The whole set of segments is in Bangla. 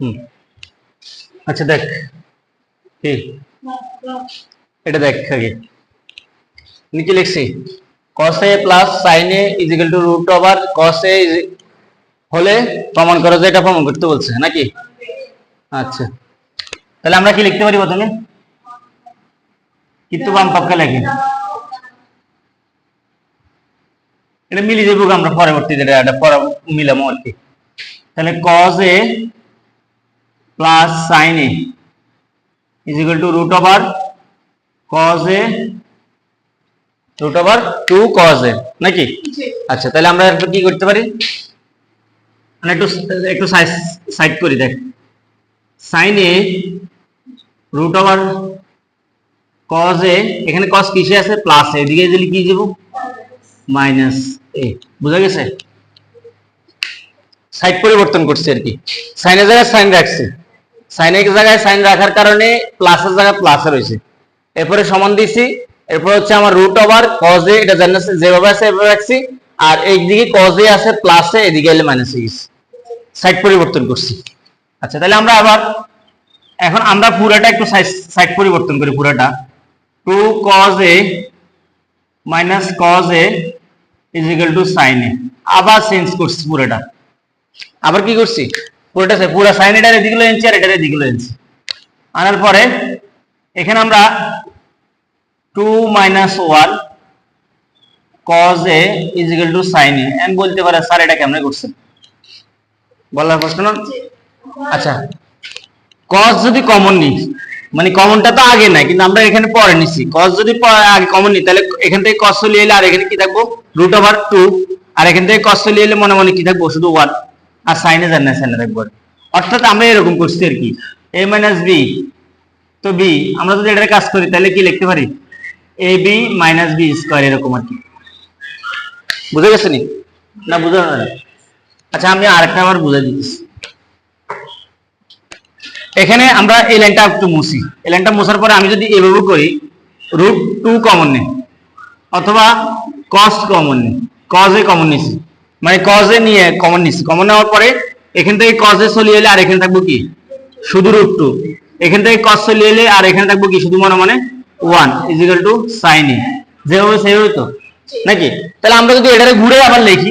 হুম আচ্ছা দেখ কি এটা দেখ আগে নিচে লিখছি cos a plus sin a is equal to root over cos a হলে প্রমাণ করো যে এটা প্রমাণ করতে বলছে নাকি। আচ্ছা তাহলে আমরা কি লিখতে পারি প্রথমে কিন্তু বাম পক্ষে লিখি এটা মিলে যাবো আমরা পরবর্তীতে এটা পরে মিলামো আর কি। তাহলে cos a plus sin a is equal to root over cos a root over 2 cos a নাকি। আচ্ছা তাহলে আমরা এরপর কি করতে পারি মানে একটু একটু সাইড করি দেখ sin a root over cos a এখানে cos কিসে আছে প্লাস a এদিকে দিলে কি যাব মাইনাস a বুঝা গেছে সাইড পরিবর্তন করছে আর কি sin এর জায়গায় sin রাখছে sin এর জায়গায় sin রাখার কারণে প্লাসের জায়গায় প্লাস রয়েছে এরপরে সমান দিছি এরপর হচ্ছে আমার রুট ওভার cos a এটা জানছে যেভাবে আছে এভাবে রাখছি আর এইদিকে cos a আছে প্লাস a এদিকে এলে মাইনাস a সাইড পরিবর্তন করছি। আচ্ছা তাহলে আমরা আবার এখন আমরা পুরোটা একটু সাইড পরিবর্তন করি পুরোটা 2 cos a minus cos a is equal to sin a আবার চেঞ্জ করছি পুরোটা আবার কি করছি পুরোটা পুরো sin এটার এদিকে এনেছি আর এটার এদিকে এনেছি আনার পরে এখানে আমরা 2 minus 1 cos a is equal to sin a and বলতে পারে স্যার এটা কেমনে করছেন বলার প্রশ্ন না। আচ্ছা cos যদি কমন নিই মানে কমনটা তো আগে নাই কিন্তু আমরা এখানে পরে নিছি cos যদি আগে কমন নিই তাহলে এখান থেকে cos চলে এলে আর এখানে কি থাকবো root over 2 আর এখান থেকে cos চলে এলে মনে মনে কি থাকবো শুধু 1 আর sin এ জানা sin থাকবো অর্থাৎ আমরা এরকম করছি আর কি a - b তো b আমরা যদি এটার কাজ করি তাহলে কি লিখতে পারি ab - b স্কয়ার এরকম আর কি বুঝা গেছে নি না বুঝা না। আচ্ছা আমি আরেকটা আবার বুঝাই দিচ্ছি এখানে আমরা এই লাইনটা একটু মুছি এই লাইনটা মোছার পরে আমি যদি এভাবে করি √2 কমন নেই অথবা cos কমন নেই cos a কমন নিছি মানে cos a নিয়ে কমন নিছি কমন নেওয়ার পরে এখান থেকে cos a চলে এলে আর এখানে থাকবো কি শুধু √2 এখান থেকে cos চলে এলে আর এখানে থাকবো কি শুধু মনে মনে 1 is equal to sin a যেভাবে সেভাবে তো নাকি। তাহলে আমরা যদি এটারে ঘুরে আবার লিখি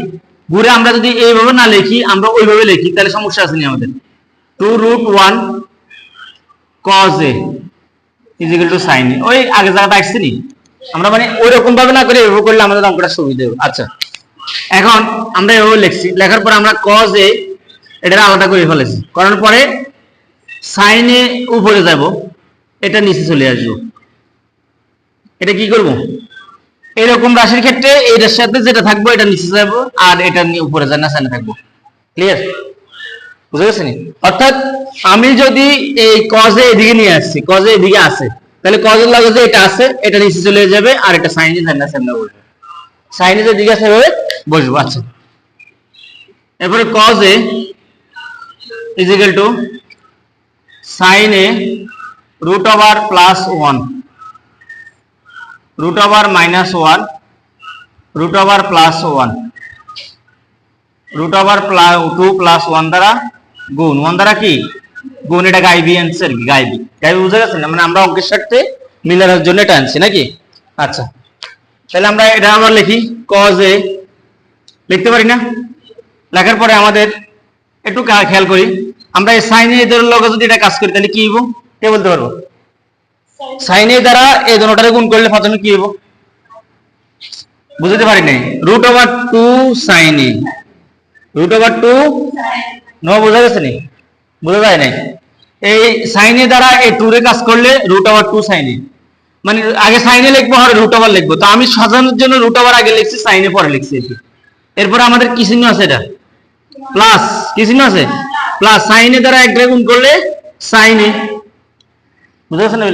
ঘুরে আমরা যদি এইভাবে না লিখি আমরা ওইভাবে লিখি তাহলে সমস্যা আছে নি আমাদের 2√1 cos a is equal to sin a ওই আগে জায়গাটা আসছে নি আমরা মানে ওই রকম ভাবে না করে এভাবে করলে আমাদের অঙ্কটা সুবিধা হবে। আচ্ছা এখন আমরা এভাবে লিখছি লেখার পর আমরা cos a এটা আলাদা করে ফেলেছি করার পরে sin a উপরে যাব এটা নিচে চলে আসবে এটা কি করব এরকম রাশির ক্ষেত্রে এটার সাথে যেটা থাকবে এটা নিচে যাব আর এটা উপরে যায় না সামনে থাকবো ক্লিয়ার বুঝা গেছে নি। অর্থাৎ আমি যদি এই cos a এদিকে নিয়ে আসছি cos a এদিকে আছে তাহলে cos এর লগে যে এটা আছে এটা নিচে চলে যাবে আর এটা sin এর সামনে বসবে sin এর দিকে আছে এভাবে বসবে। আচ্ছা এরপরে cos a is equal to sin a root over plus 1 root over minus 1 root over plus 1 root over 2 plus 1 দ্বারা গুণ 1 দ্বারা কি গুণ এটা গাইবি आंसर কি গাইবি বুঝা গেছে না মানে আমরা অঙ্কের সাথে মিলানোর জন্য এটা আনছি নাকি। আচ্ছা তাহলে আমরা এটা আবার লিখি cos a লিখতে পারি না লেখার পরে আমাদের একটু খেয়াল করি আমরা এই sin a এর লগে যদি এটা কাজ করি তাহলে কি হবে কে বলতে পারবো sin a দ্বারা এই দুটোটারে গুণ করলে প্রথমে কি হবে বুঝতে পারি নাই √2 sin a √2 নো বুঝা গেছে নি বুঝা যায় নাই এই sin a দ্বারা এই 2 এর কাজ করলে √2 sin a মানে আগে sin a লিখবো আর √2 লিখবো তো আমি সাজানোর জন্য √2 আগে লিখছি sin a পরে লিখছি এরপর আমাদের কি চিহ্ন আছে এটা প্লাস কি চিহ্ন আছে প্লাস sin a দ্বারা একটা গুণ করলে sin a বুঝা গেছে না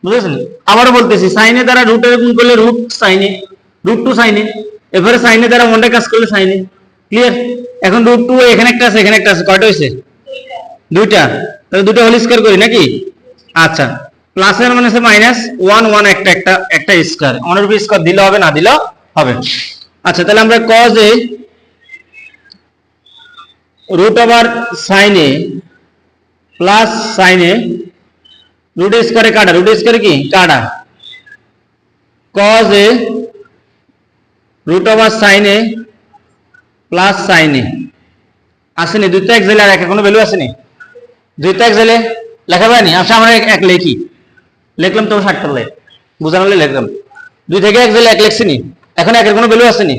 বুঝা গেছে আবারও বলতেছি sin a দ্বারা √এর গুণ করলে √sin a √2 sin a এবারে sin a দ্বারা 1 এর কাজ করলে sin a ক্লিয়ার। এখন √2 এখানে একটা আছে কয়টা হইছে দুইটা তাহলে দুটো হোল স্কয়ার করি নাকি। আচ্ছা প্লাস এর মানে আছে মাইনাস 1 1 একটা স্কয়ার অনের উপর স্কয়ার দিলে হবে না দিলে হবে। আচ্ছা তাহলে আমরা cos a √sin a plus sine a root স্কয়ারে কাটা, রুট স্কয়ারে কি কাটা, cos a root over sine a plus sine a আসেনি, দুইটা এক জেলে আর এক কোনো ভ্যালু আসেনি, দুইটা এক জেলে লেখা পায়নি, আচ্ছা আমরা এক লিখি, লিখলাম তো 60 করলে বুঝানো লিখলাম, দুই থেকে এক জেলে এক লিখছিনি, এখন একের কোনো ভ্যালু আসেনি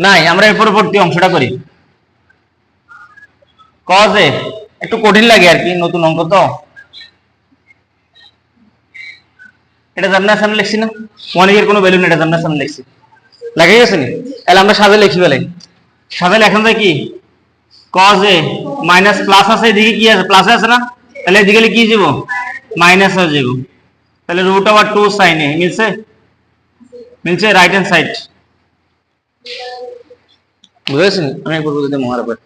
নাই, আমরা এর পরবর্তী অংশটা করি। কজ এ একটু কঠিন লাগে আর কি, নতুন অঙ্ক তো, এটা জানার সামনে লিখছি না, অনেকের কোনো ভ্যালু নেই, এটা জানার সামনে লিখছি, লেখা গেছে নি, তাহলে আমরা সাজে লিখি ফেলে, সাজে লেখান যায় কি কজ এ মাইনাস প্লাস আছে, এদিকে কি আছে প্লাস আছে না, তাহলে এদিকে কি যাব মাইনাস হয়ে যাব, তাহলে রুট ওভার 2 সাইন এ মিলছে, মিলছে রাইট হ্যান্ড সাইড, বুঝেছেন, আমি একবার বুঝতে মহারাবার